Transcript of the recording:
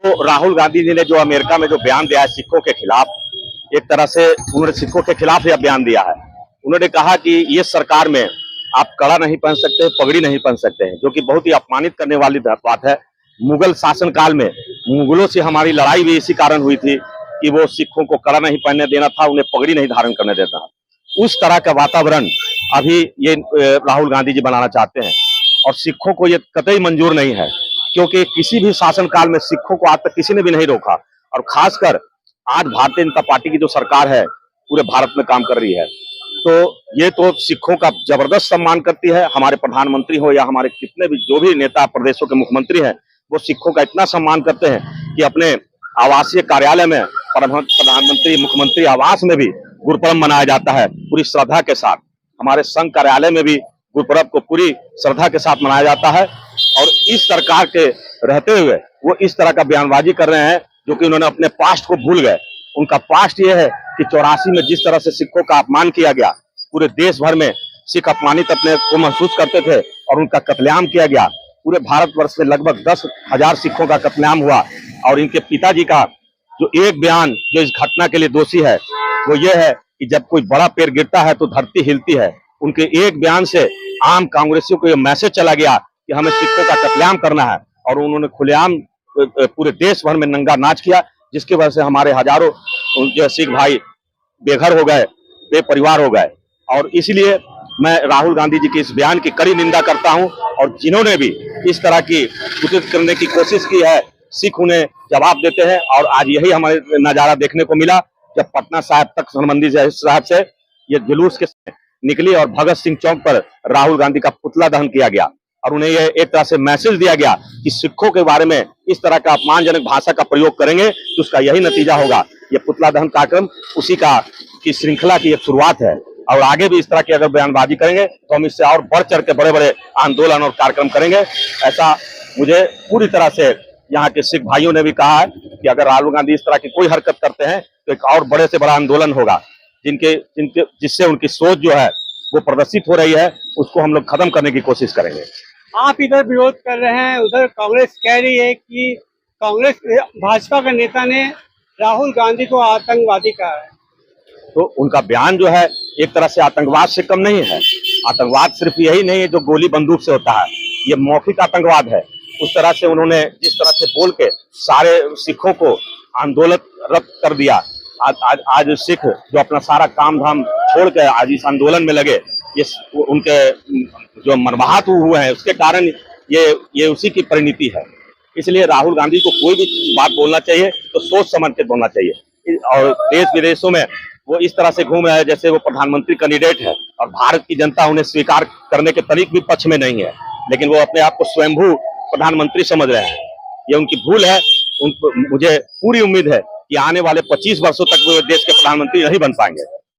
तो राहुल गांधी जी ने जो अमेरिका में जो बयान दिया है सिखों के खिलाफ, एक तरह से उन्होंने सिखों के खिलाफ यह बयान दिया है। उन्होंने कहा कि ये सरकार में आप कड़ा नहीं पहन सकते, पगड़ी नहीं पहन सकते हैं, जो कि बहुत ही अपमानित करने वाली बात है। मुगल शासन काल में मुगलों से हमारी लड़ाई भी इसी कारण हुई थी कि वो सिखों को कड़ा नहीं पहनने देना था, उन्हें पगड़ी नहीं धारण करने देता था। उस तरह का वातावरण अभी ये राहुल गांधी जी बनाना चाहते हैं और सिखों को ये कतई मंजूर नहीं है, क्योंकि किसी भी शासन काल में सिखों को आज तक किसी ने भी नहीं रोका। और खासकर आज भारतीय जनता पार्टी की जो सरकार है पूरे भारत में काम कर रही है, तो ये तो सिखों का जबरदस्त सम्मान करती है। हमारे प्रधानमंत्री हो या हमारे कितने भी जो भी नेता प्रदेशों के मुख्यमंत्री हैं, वो सिखों का इतना सम्मान करते हैं कि अपने आवासीय कार्यालय में प्रधानमंत्री मुख्यमंत्री आवास में भी गुरुपर्व मनाया जाता है पूरी श्रद्धा के साथ। हमारे संघ कार्यालय में भी गुरुपर्व को पूरी श्रद्धा के साथ मनाया जाता है। और इस सरकार के रहते हुए वो इस तरह का बयानबाजी कर रहे हैं, जो कि उन्होंने अपने पास्ट को भूल गए। उनका पास्ट ये है कि 84 में जिस तरह से सिखों का अपमान किया गया, पूरे देश भर में सिख अपमानित अपने को महसूस करते थे और उनका कत्लेआम किया गया। पूरे भारतवर्ष में लगभग 10,000 सिखों का कत्लेआम हुआ। और इनके पिताजी का जो एक बयान जो इस घटना के लिए दोषी है, वो ये है कि जब कोई बड़ा पेड़ गिरता है तो धरती हिलती है। उनके एक बयान से आम कांग्रेसियों को यह मैसेज चला गया कि हमें सिखों का कत्लेआम करना है, और उन्होंने खुलेआम पूरे देश भर में नंगा नाच किया, जिसकी वजह से हमारे हजारों जो सिख भाई बेघर हो गए, बेपरिवार हो गए। और इसलिए मैं राहुल गांधी जी के इस बयान की कड़ी निंदा करता हूं, और जिन्होंने भी इस तरह की उचित करने की कोशिश की है, सिख उन्हें जवाब देते हैं। और आज यही हमारे नजारा देखने को मिला जब पटना साहिब तक संबंधी साहब से ये जुलूस के निकली और भगत सिंह चौक पर राहुल गांधी का पुतला दहन किया गया, और उन्हें यह एक तरह से मैसेज दिया गया कि सिखों के बारे में इस तरह का अपमानजनक भाषा का प्रयोग करेंगे तो उसका यही नतीजा होगा। यह पुतला दहन कार्यक्रम उसी की श्रृंखला की एक शुरुआत है, और आगे भी इस तरह की अगर बयानबाजी करेंगे तो हम इससे और बढ़ चढ़ के बड़े बड़े आंदोलन और कार्यक्रम करेंगे। ऐसा मुझे पूरी तरह से यहाँ के सिख भाइयों ने भी कहा है कि अगर राहुल गांधी इस तरह की कोई हरकत करते हैं तो एक और बड़े से बड़ा आंदोलन होगा, जिससे उनकी सोच जो है वो प्रदर्शित हो रही है, उसको हम लोग खत्म करने की कोशिश करेंगे। आप इधर विरोध कर रहे हैं, उधर कांग्रेस कह रही है कि कांग्रेस भाजपा का नेता ने राहुल गांधी को आतंकवादी कहा है। तो उनका बयान जो है एक तरह से आतंकवाद से कम नहीं है। आतंकवाद सिर्फ यही नहीं है जो गोली बंदूक से होता है, ये मौखिक आतंकवाद है। उस तरह से उन्होंने जिस तरह से बोल के सारे सिखों को आंदोलनरत कर दिया। आज सिख जो अपना सारा काम धाम छोड़ के आज इस आंदोलन में लगे, ये उनके जो मरमाहत हुए हैं उसके कारण ये उसी की परिणति है। इसलिए राहुल गांधी को कोई भी बात बोलना चाहिए तो सोच समझ के बोलना चाहिए। और देश विदेशों में वो इस तरह से घूम रहे हैं जैसे वो प्रधानमंत्री कैंडिडेट है, और भारत की जनता उन्हें स्वीकार करने के तरीक भी पक्ष में नहीं है, लेकिन वो अपने आप को स्वयंभू प्रधानमंत्री समझ रहे हैं। ये उनकी भूल है। मुझे पूरी उम्मीद है कि आने वाले 25 वर्षों तक वो देश के प्रधानमंत्री नहीं बन पाएंगे।